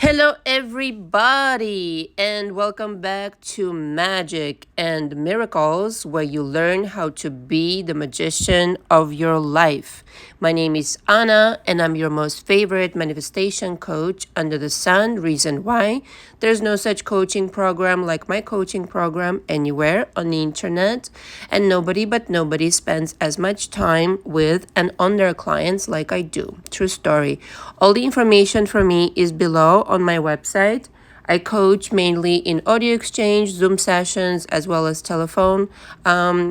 Hello, everybody, and welcome back to Magic and Miracles, where you learn how to be the magician of your life. My name is Anna, and I'm your most favorite manifestation coach under the sun. Reason why there's no such coaching program like my coaching program anywhere on the internet, and nobody spends as much time with and on their clients like I do. True story. All the information for me is below on my website. I coach mainly in audio exchange, Zoom sessions, as well as telephone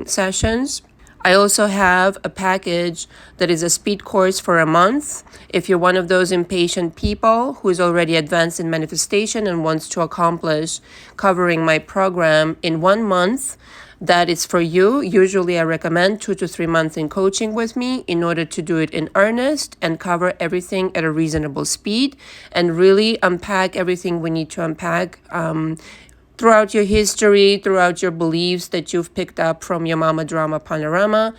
sessions. I also have a package that is a speed course for a month. If you're one of those impatient people who is already advanced in manifestation and wants to accomplish covering my program in 1 month, that is for you. Usually I recommend 2 to 3 months in coaching with me in order to do it in earnest and cover everything at a reasonable speed and really unpack everything we need to unpack throughout your history, throughout your beliefs that you've picked up from your mama drama panorama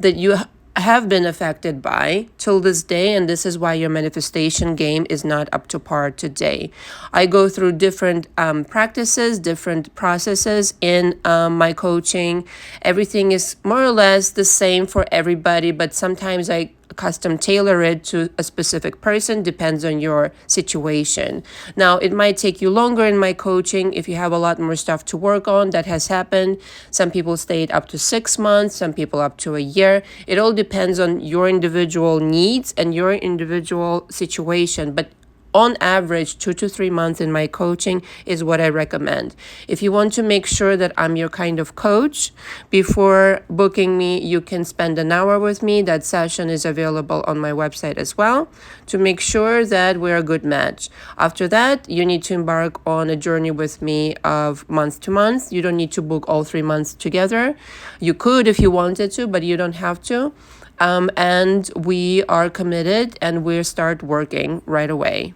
that you have been affected by till this day, and this is why your manifestation game is not up to par today. I go through different practices, different processes in my coaching. Everything is more or less the same for everybody, but sometimes I custom tailor it to a specific person, depends on your situation. Now, it might take you longer in my coaching if you have a lot more stuff to work on. That has happened. Some people stayed up to 6 months, some people up to a year. It all depends on your individual needs and your individual situation. But on average, 2 to 3 months in my coaching is what I recommend. If you want to make sure that I'm your kind of coach, before booking me, you can spend an hour with me. That session is available on my website as well to make sure that we're a good match. After that, you need to embark on a journey with me of month to month. You don't need to book all 3 months together. You could if you wanted to, but you don't have to. And we are committed and we'll start working right away.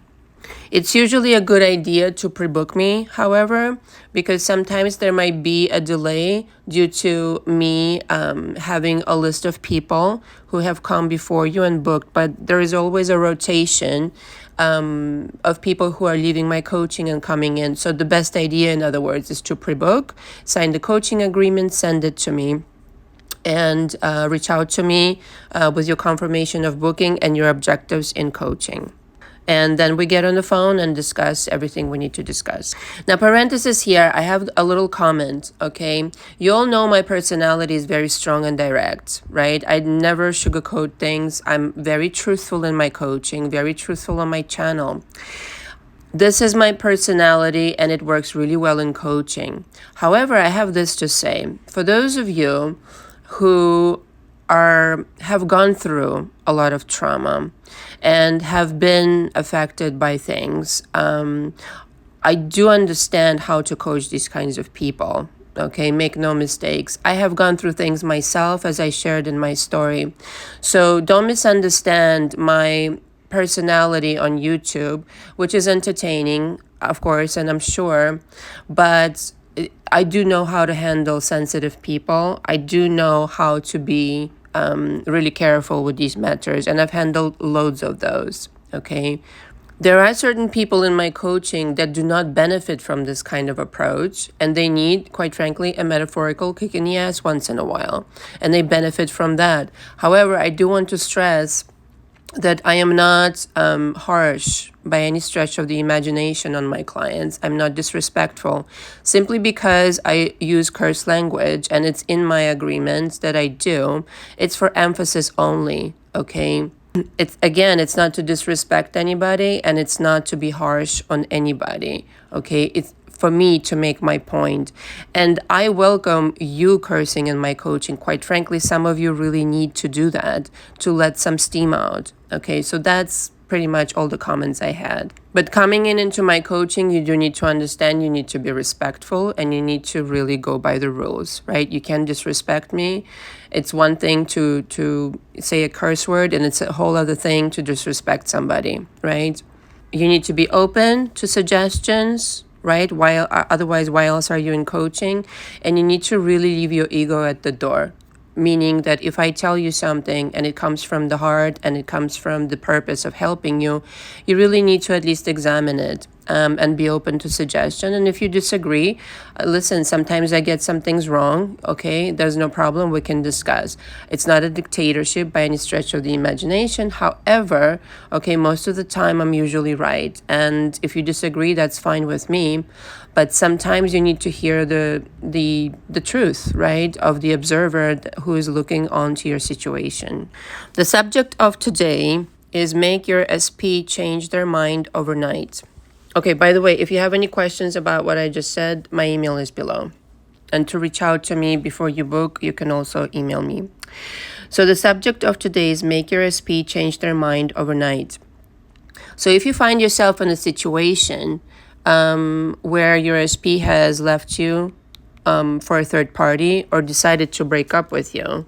It's usually a good idea to pre-book me, however, because sometimes there might be a delay due to me having a list of people who have come before you and booked, but there is always a rotation of people who are leaving my coaching and coming in. So the best idea, in other words, is to pre-book, sign the coaching agreement, send it to me, and reach out to me with your confirmation of booking and your objectives in coaching. And then we get on the phone and discuss everything we need to discuss. Now, parenthesis here, I have a little comment, okay? You all know my personality is very strong and direct, right? I never sugarcoat things. I'm very truthful in my coaching, very truthful on my channel. This is my personality and it works really well in coaching. However, I have this to say. For those of you who have gone through a lot of trauma and have been affected by things, I do understand how to coach these kinds of people. Okay, make no mistakes. I have gone through things myself, as I shared in my story. So don't misunderstand my personality on YouTube, which is entertaining, of course, and I'm sure, but I do know how to handle sensitive people. I do know how to be really careful with these matters, and I've handled loads of those, okay? There are certain people in my coaching that do not benefit from this kind of approach, and they need, quite frankly, a metaphorical kick in the ass once in a while, and they benefit from that. However, I do want to stress that I am not harsh by any stretch of the imagination on my clients. I'm not disrespectful. Simply because I use curse language and it's in my agreements that I do, it's for emphasis only, okay? It's not to disrespect anybody and it's not to be harsh on anybody, okay? It's for me to make my point. And I welcome you cursing in my coaching. Quite frankly, some of you really need to do that to let some steam out. Okay, so that's pretty much all the comments I had. But coming into my coaching, you do need to understand, you need to be respectful and you need to really go by the rules, right? You can't disrespect me. It's one thing to say a curse word and it's a whole other thing to disrespect somebody, right? You need to be open to suggestions, right? Otherwise, why else are you in coaching? And you need to really leave your ego at the door. Meaning that if I tell you something and it comes from the heart and it comes from the purpose of helping you, you really need to at least examine it. and be open to suggestion. And if you disagree, listen, sometimes I get some things wrong. Okay, there's no problem. We can discuss. It's not a dictatorship by any stretch of the imagination. However, okay, most of the time I'm usually right. And if you disagree, that's fine with me. But sometimes you need to hear the truth, right, of the observer who is looking onto your situation. The subject of today is make your SP change their mind overnight. Okay, by the way, if you have any questions about what I just said, my email is below. And to reach out to me before you book, you can also email me. So the subject of today is make your SP change their mind overnight. So if you find yourself in a situation where your SP has left you for a third party or decided to break up with you,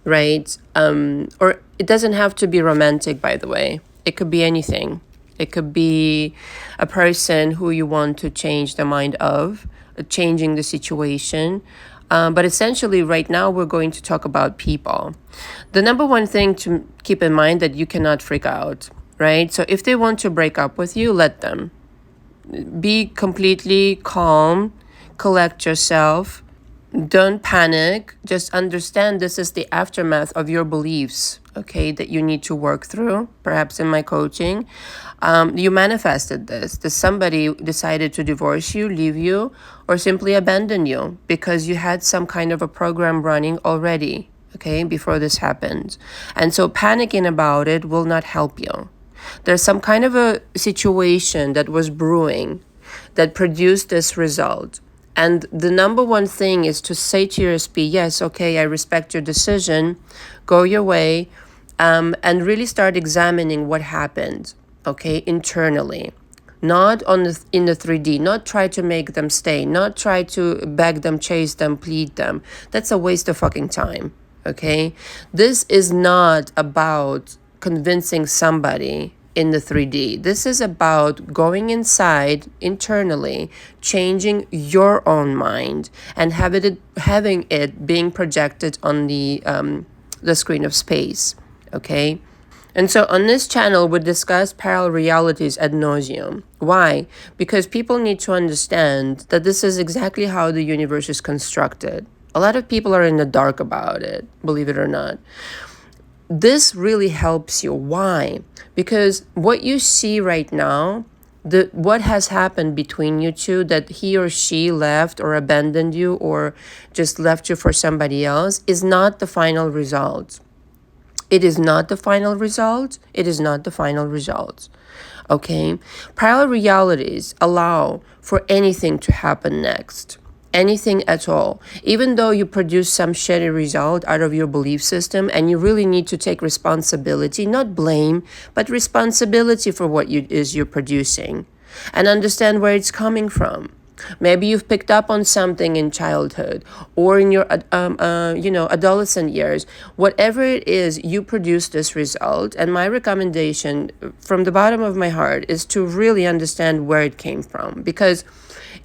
right? Or it doesn't have to be romantic, by the way. It could be anything. It could be a person who you want to change the mind of, changing the situation. But essentially, right now, we're going to talk about people. The number one thing to keep in mind that you cannot freak out, right? So if they want to break up with you, let them. Be completely calm, collect yourself. Don't panic. Just understand this is the aftermath of your beliefs, okay, that you need to work through, perhaps in my coaching. You manifested this. Somebody decided to divorce you, leave you, or simply abandon you because you had some kind of a program running already, okay, before this happened. And so panicking about it will not help you. There's some kind of a situation that was brewing that produced this result. And the number one thing is to say to your SP, yes, okay, I respect your decision, go your way, and really start examining what happened, okay, internally. Not in the 3D, not try to make them stay, not try to beg them, chase them, plead them. That's a waste of fucking time, okay? This is not about convincing somebody in the 3D. This is about going inside internally, changing your own mind, and having it being projected on the screen of space. Okay. And so on this channel, we discuss parallel realities ad nauseum. Why? Because people need to understand that this is exactly how the universe is constructed. A lot of people are in the dark about it, believe it or not. This really helps you. Why? Because what you see right now, what has happened between you two, that he or she left or abandoned you or just left you for somebody else, is not the final result. It is not the final result. It is not the final result. Okay? Parallel realities allow for anything to happen next. Anything at all. Even though you produce some shitty result out of your belief system, and you really need to take responsibility, not blame, but responsibility for what you're producing, and understand where it's coming from. Maybe you've picked up on something in childhood or in your adolescent years. Whatever it is, you produce this result. And my recommendation from the bottom of my heart is to really understand where it came from. Because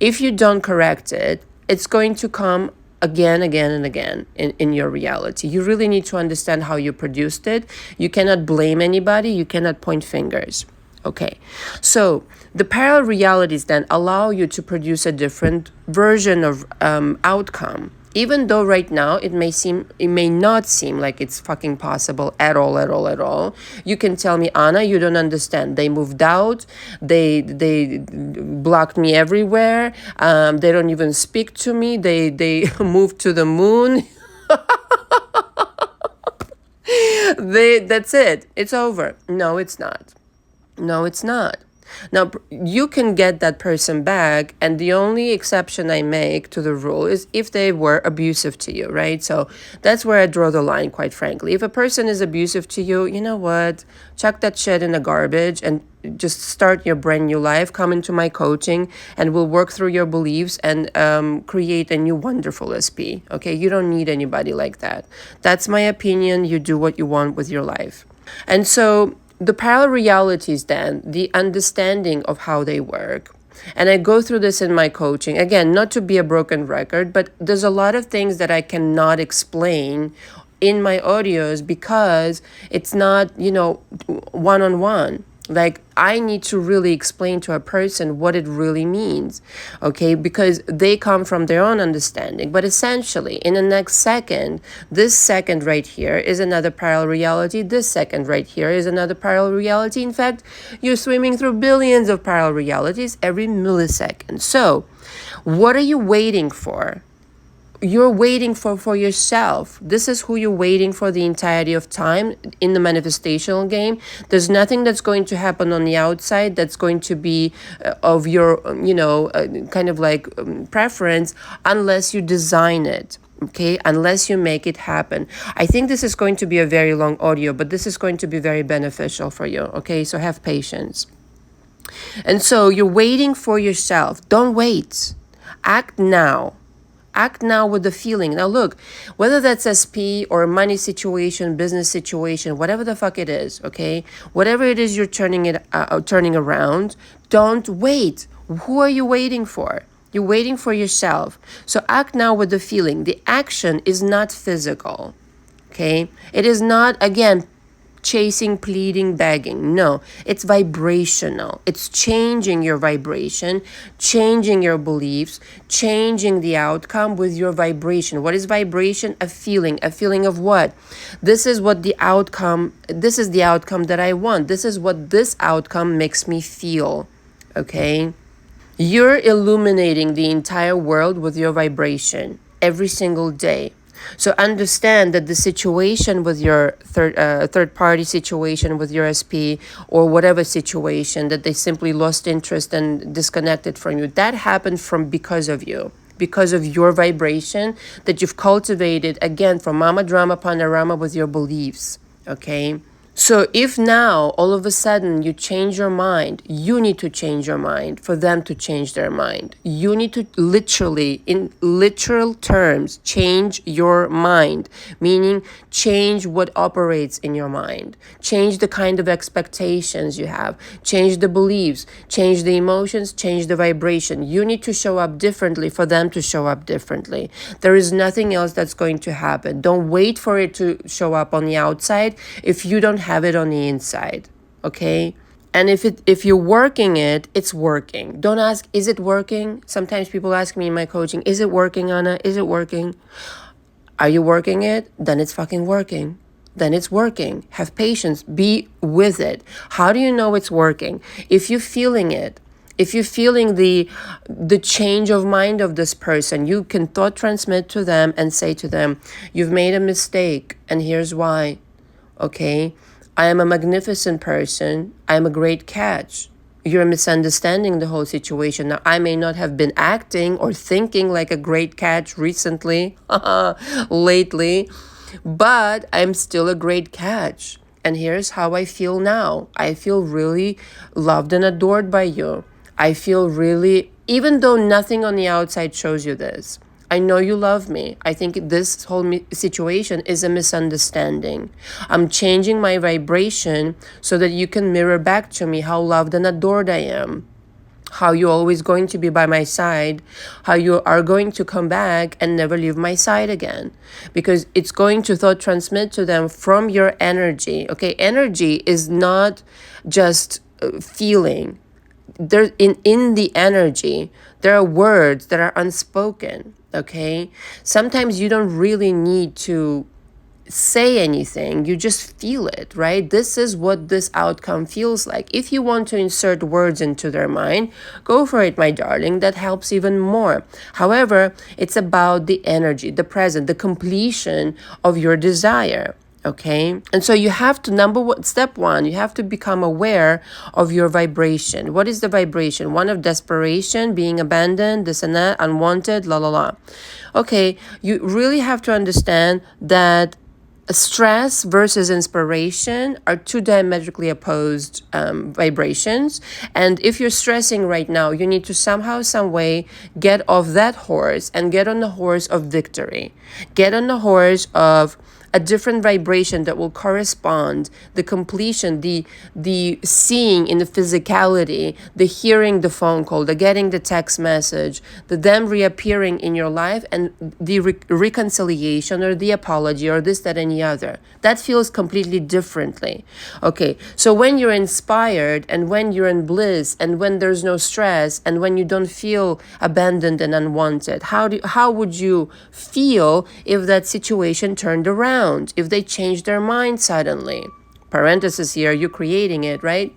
if you don't correct it, it's going to come again and again in your reality. You really need to understand how you produced it. You cannot blame anybody. You cannot point fingers. Okay, so the parallel realities then allow you to produce a different version of outcome. Even though right now it may not seem like it's fucking possible at all. You can tell me, Anna, you don't understand. They moved out. They blocked me everywhere. They don't even speak to me. They moved to the moon. That's it. It's over. No, it's not. No, it's not. Now, you can get that person back, and the only exception I make to the rule is if they were abusive to you, right? So that's where I draw the line, quite frankly. If a person is abusive to you, you know what? Chuck that shit in the garbage and just start your brand new life. Come into my coaching, and we'll work through your beliefs and create a new wonderful SP, okay? You don't need anybody like that. That's my opinion. You do what you want with your life. And so the parallel realities then, the understanding of how they work. And I go through this in my coaching. Again, not to be a broken record, but there's a lot of things that I cannot explain in my audios because it's not, one-on-one. Like, I need to really explain to a person what it really means, okay? Because they come from their own understanding. But essentially, in the next second, this second right here is another parallel reality. This second right here is another parallel reality. In fact, you're swimming through billions of parallel realities every millisecond. So, what are you waiting for? You're waiting for yourself. This is who you're waiting for the entirety of time in the manifestational game. There's nothing that's going to happen on the outside that's going to be of your, kind of like preference unless you design it. Okay, unless you make it happen. I think this is going to be a very long audio, but this is going to be very beneficial for you. Okay, so have patience. And so you're waiting for yourself. Don't wait. Act now. Act now with the feeling. Now look, whether that's SP or money situation, business situation, whatever the fuck it is, okay? Whatever it is you're turning around, don't wait. Who are you waiting for? You're waiting for yourself. So act now with the feeling. The action is not physical, okay? It is not, again, chasing, pleading, begging. No, it's vibrational. It's changing your vibration, changing your beliefs, changing the outcome with your vibration. What is vibration? A feeling of what? This is the outcome that I want. This is what this outcome makes me feel. Okay? You're illuminating the entire world with your vibration every single day. So understand that the situation with your third party situation with your SP or whatever situation that they simply lost interest and disconnected from you, that happened because of you, because of your vibration that you've cultivated, again, from Mama Drama Panorama with your beliefs, okay? So if now all of a sudden you change your mind, you need to change your mind for them to change their mind. You need to literally, in literal terms, change your mind, meaning change what operates in your mind. Change the kind of expectations you have. Change the beliefs, change the emotions, change the vibration. You need to show up differently for them to show up differently. There is nothing else that's going to happen. Don't wait for it to show up on the outside if you don't have it on the inside, okay? And if you're working it, it's working. Don't ask, is it working? Sometimes people ask me in my coaching, is it working, Anna? Is it working? Are you working it? Then it's fucking working. Then it's working. Have patience. Be with it. How do you know it's working? If you're feeling it, if you're feeling the change of mind of this person, you can thought transmit to them and say to them, you've made a mistake and here's why. Okay, I am a magnificent person. I am a great catch. You're misunderstanding the whole situation. Now, I may not have been acting or thinking like a great catch recently, lately, but I'm still a great catch. And here's how I feel now. I feel really loved and adored by you. I feel really, even though nothing on the outside shows you this, I know you love me. I think this whole situation is a misunderstanding. I'm changing my vibration so that you can mirror back to me how loved and adored I am. How you're always going to be by my side. How you are going to come back and never leave my side again. Because it's going to thought transmit to them from your energy. Okay, energy is not just feeling. There in the energy, there are words that are unspoken. Okay, sometimes you don't really need to say anything, you just feel it, right? This is what this outcome feels like. If you want to insert words into their mind, go for it, my darling. That helps even more. However, it's about the energy, the present, the completion of your desire. Okay, and so you have to, step one, you have to become aware of your vibration. What is the vibration? One of desperation, being abandoned, this and that, unwanted, la la la. Okay, you really have to understand that stress versus inspiration are two diametrically opposed vibrations. And if you're stressing right now, you need to somehow, some way get off that horse and get on the horse of victory. Get on the horse of a different vibration that will correspond, the completion, the seeing in the physicality, the hearing the phone call, the getting the text message, the them reappearing in your life, and the reconciliation or the apology or this, that, any other. That feels completely differently. Okay, so when you're inspired and when you're in bliss and when there's no stress and when you don't feel abandoned and unwanted, how would you feel if that situation turned around, if they changed their mind suddenly? Parenthesis here, you're creating it, right?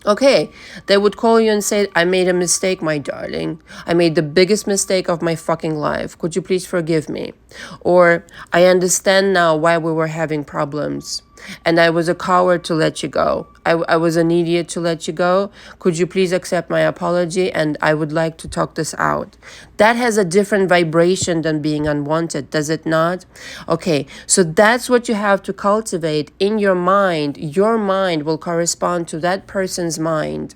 Okay, they would call you and say, I made a mistake, my darling. I made the biggest mistake of my fucking life. Could you please forgive me? Or, I understand now why we were having problems. And I was a coward to let you go. I was an idiot to let you go. Could you please accept my apology? And I would like to talk this out. That has a different vibration than being unwanted, does it not? Okay, so that's what you have to cultivate in your mind. Your mind will correspond to that person's mind.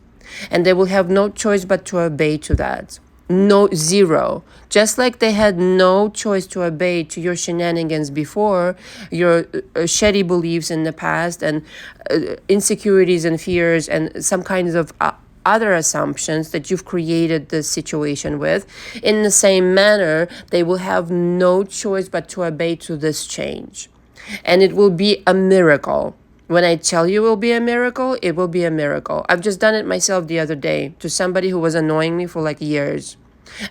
And they will have no choice but to obey to that. No, zero. Just like they had no choice to obey to your shenanigans before, your shitty beliefs in the past and insecurities and fears and some kinds of other assumptions that you've created this situation with, in the same manner, they will have no choice but to obey to this change. And it will be a miracle. When I tell you it will be a miracle, it will be a miracle. I've just done it myself the other day to somebody who was annoying me for like years.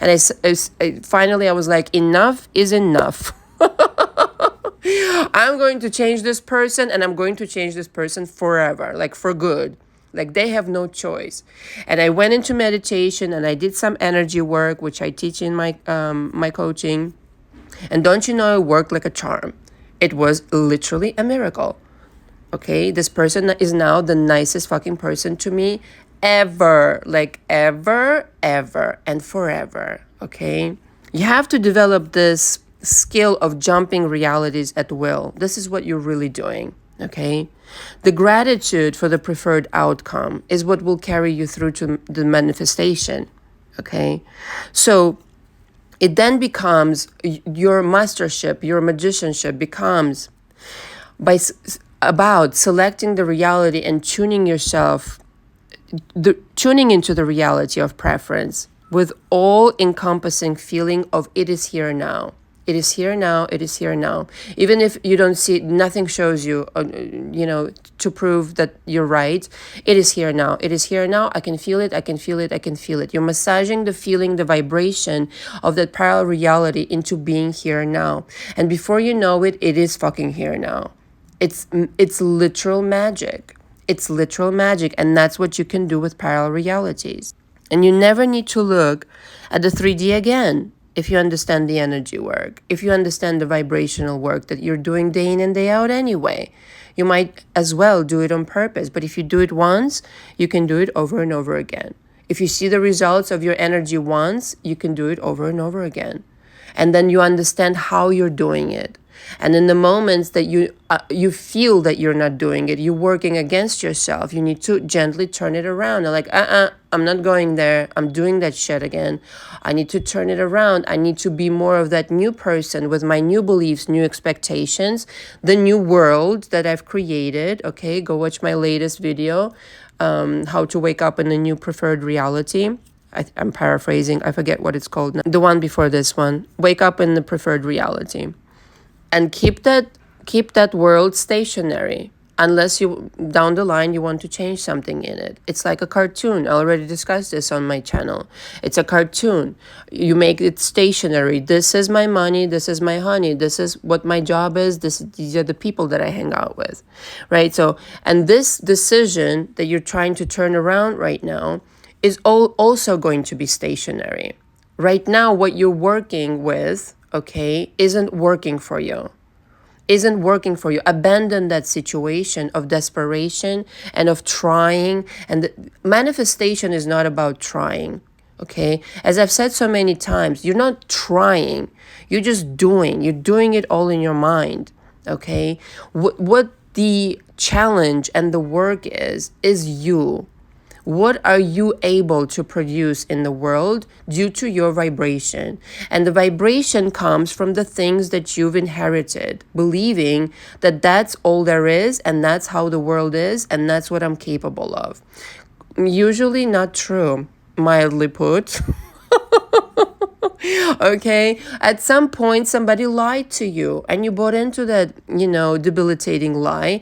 And finally I was like, enough is enough. I'm going to change this person, and I'm going to change this person forever, like for good. Like they have no choice. And I went into meditation and I did some energy work, which I teach in my coaching. And don't you know, it worked like a charm. It was literally a miracle. Okay, this person is now the nicest fucking person to me ever. Like ever, and forever. Okay, you have to develop this skill of jumping realities at will. This is what you're really doing. Okay, the gratitude for the preferred outcome is what will carry you through to the manifestation. Okay, so it then becomes your mastership, your magicianship becomes about selecting the reality and tuning yourself, tuning into the reality of preference with all-encompassing feeling of it is here now. It is here now, it is here now. Even if you don't see it, nothing shows you, to prove that you're right. It is here now, it is here now. I can feel it, I can feel it, I can feel it. You're massaging the feeling, the vibration of that parallel reality into being here now. And before you know it, it is fucking here now. It's literal magic. It's literal magic, and that's what you can do with parallel realities. And you never need to look at the 3D again if you understand the energy work, if you understand the vibrational work that you're doing day in and day out anyway. You might as well do it on purpose, but if you do it once, you can do it over and over again. If you see the results of your energy once, you can do it over and over again. And then you understand how you're doing it. And in the moments that you feel that you're not doing it, you're working against yourself, you need to gently turn it around. You're like, I'm not going there. I'm doing that shit again. I need to turn it around. I need to be more of that new person with my new beliefs, new expectations, the new world that I've created. Okay, go watch my latest video, how to wake up in a new preferred reality. I'm paraphrasing. I forget what it's called now. The one before this one. Wake up in the preferred reality. And keep that world stationary unless you down the line you want to change something in it. It's like a cartoon. I already discussed this on my channel. It's a cartoon. You make it stationary. This is my money. This is my honey. This is what my job is. These are the people that I hang out with, right? So, and this decision that you're trying to turn around right now is also going to be stationary. Right now, what you're working with, okay, isn't working for you. Abandon that situation of desperation and of trying. And the manifestation is not about trying, okay? As I've said so many times, you're not trying. You're just doing. You're doing it all in your mind, okay? What the challenge and the work is you. What are you able to produce in the world due to your vibration? And the vibration comes from the things that you've inherited, believing that that's all there is and that's how the world is and that's what I'm capable of. Usually not true, mildly put. Okay, at some point somebody lied to you and you bought into that, debilitating lie,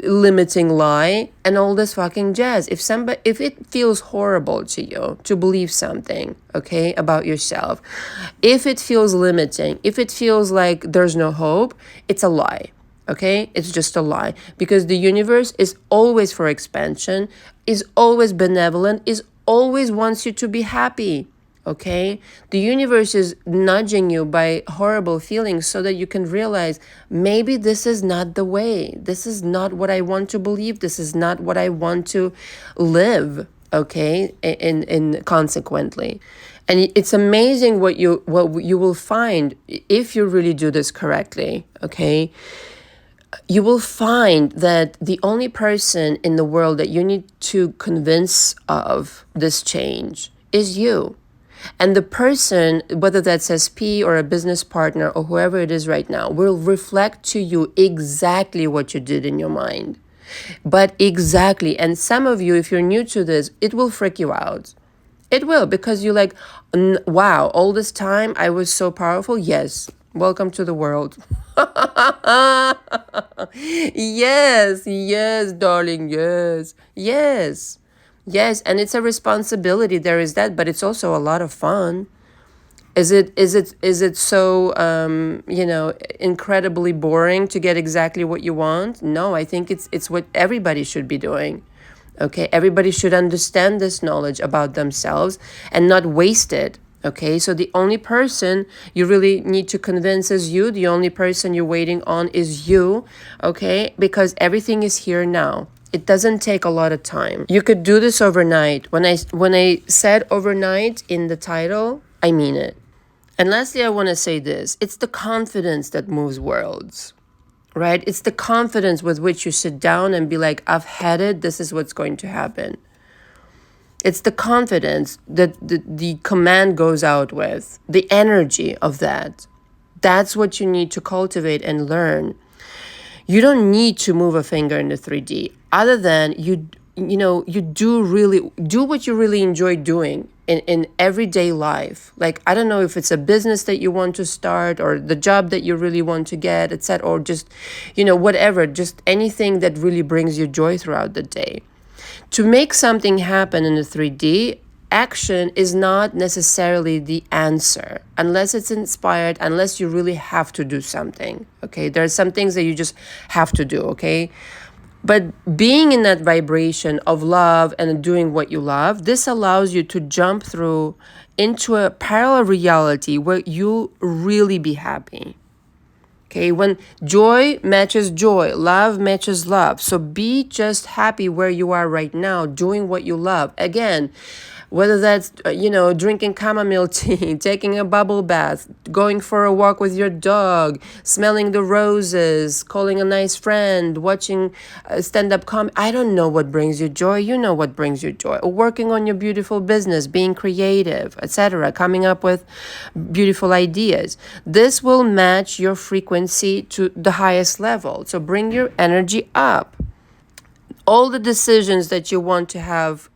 limiting lie, and all this fucking jazz. If it feels horrible to you to believe something, okay, about yourself, if it feels limiting, if it feels like there's no hope, it's a lie. Okay, it's just a lie, because the universe is always for expansion, is always benevolent, is always wants you to be happy. Okay, the universe is nudging you by horrible feelings so that you can realize maybe this is not the way. This is not what I want to believe. This is not what I want to live. Okay, and consequently. And it's amazing what you will find if you really do this correctly. Okay, you will find that the only person in the world that you need to convince of this change is you. And the person, whether that's SP or a business partner or whoever it is right now, will reflect to you exactly what you did in your mind. But exactly. And some of you, if you're new to this, it will freak you out. It will, because you're like, wow, all this time I was so powerful. Yes. Welcome to the world. Yes, darling. Yes. Yes, and it's a responsibility. There is that, but it's also a lot of fun. Is it so incredibly boring to get exactly what you want? No, I think it's what everybody should be doing. Okay, everybody should understand this knowledge about themselves and not waste it. Okay, so the only person you really need to convince is you. The only person you're waiting on is you. Okay, because everything is here now. It doesn't take a lot of time. You could do this overnight. When I said overnight in the title, I mean it. And lastly, I want to say this. It's the confidence that moves worlds, right? It's the confidence with which you sit down and be like, I've had it. This is what's going to happen. It's the confidence that the command goes out with, the energy of that. That's what you need to cultivate and learn. You don't need to move a finger in the 3D other than you do what you really enjoy doing in everyday life. Like, I don't know if it's a business that you want to start or the job that you really want to get, etc., or just, whatever, just anything that really brings you joy throughout the day. To make something happen in the 3D, action is not necessarily the answer unless it's inspired, unless you really have to do something. Okay, there are some things that you just have to do. Okay, but being in that vibration of love and doing what you love, this allows you to jump through into a parallel reality where you'll really be happy. Okay, when joy matches joy, love matches love. So be just happy where you are right now, doing what you love. Again, whether that's, drinking chamomile tea, taking a bubble bath, going for a walk with your dog, smelling the roses, calling a nice friend, watching stand-up comedy. I don't know what brings you joy. You know what brings you joy. Working on your beautiful business, being creative, etc., coming up with beautiful ideas. This will match your frequency to the highest level. So bring your energy up. All the decisions that you want to have,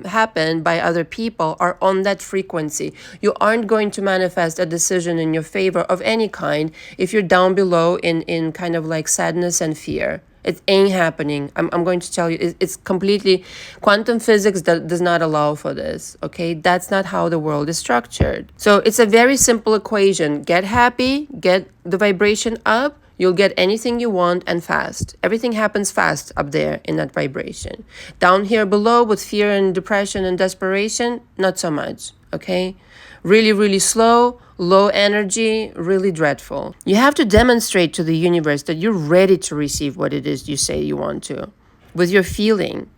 happen by other people are on that frequency. You aren't going to manifest a decision in your favor of any kind if you're down below in kind of like sadness and fear. It ain't happening. I'm going to tell you, it's completely, quantum physics does not allow for this, okay? That's not how the world is structured. So it's a very simple equation. Get happy, get the vibration up, you'll get anything you want and fast. Everything happens fast up there in that vibration. Down here below with fear and depression and desperation, not so much, okay? Really, really slow, low energy, really dreadful. You have to demonstrate to the universe that you're ready to receive what it is you say you want to, with your feeling.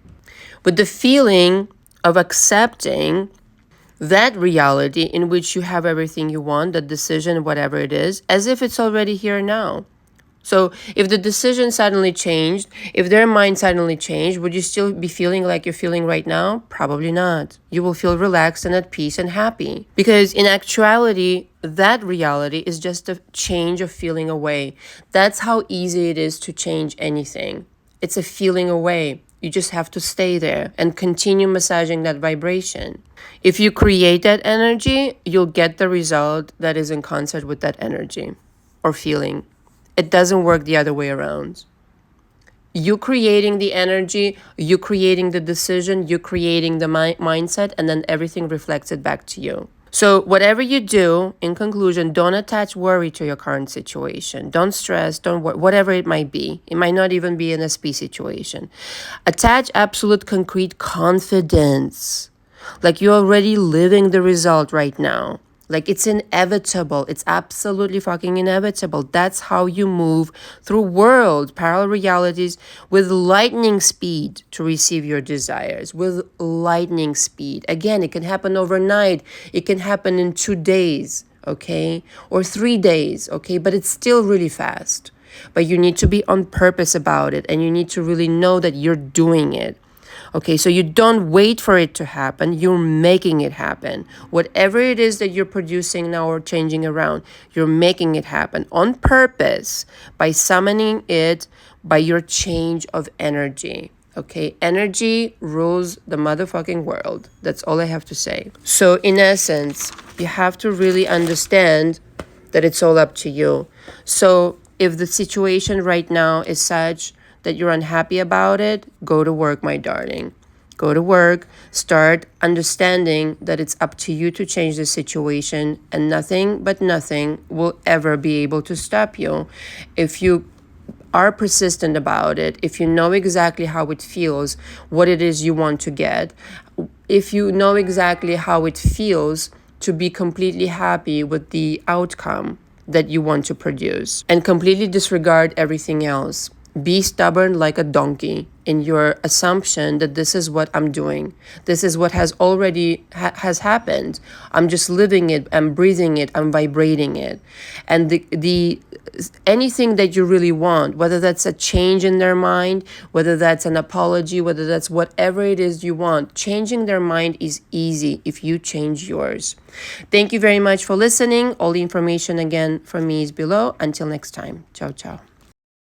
With the feeling of accepting that reality in which you have everything you want, that decision, whatever it is, as if it's already here now. So if the decision suddenly changed, if their mind suddenly changed, would you still be feeling like you're feeling right now? Probably not. You will feel relaxed and at peace and happy. Because in actuality, that reality is just a change of feeling away. That's how easy it is to change anything. It's a feeling away. You just have to stay there and continue massaging that vibration. If you create that energy, you'll get the result that is in concert with that energy or feeling. It doesn't work the other way around. You creating the energy, you creating the decision, you creating the mindset, and then everything reflects it back to you. So whatever you do, in conclusion, don't attach worry to your current situation. Don't stress, don't whatever it might be. It might not even be an SP situation. Attach absolute concrete confidence. Like you're already living the result right now. Like it's inevitable. It's absolutely fucking inevitable. That's how you move through world, parallel realities with lightning speed to receive your desires. With lightning speed. Again, it can happen overnight. It can happen in 2 days, okay? Or 3 days, okay? But it's still really fast. But you need to be on purpose about it, and you need to really know that you're doing it. Okay, so you don't wait for it to happen, you're making it happen. Whatever it is that you're producing now or changing around, you're making it happen on purpose by summoning it by your change of energy. Okay, energy rules the motherfucking world. That's all I have to say. So in essence, you have to really understand that it's all up to you. So if the situation right now is such that you're unhappy about it, go to work, my darling. Go to work, start understanding that it's up to you to change the situation, and nothing but nothing will ever be able to stop you. If you are persistent about it, if you know exactly how it feels, what it is you want to get, if you know exactly how it feels to be completely happy with the outcome that you want to produce, and completely disregard everything else. Be stubborn like a donkey in your assumption that this is what I'm doing. This is what has already has happened. I'm just living it, I'm breathing it, I'm vibrating it. And the anything that you really want, whether that's a change in their mind, whether that's an apology, whether that's whatever it is you want, changing their mind is easy if you change yours. Thank you very much for listening. All the information again from me is below. Until next time. Ciao, ciao.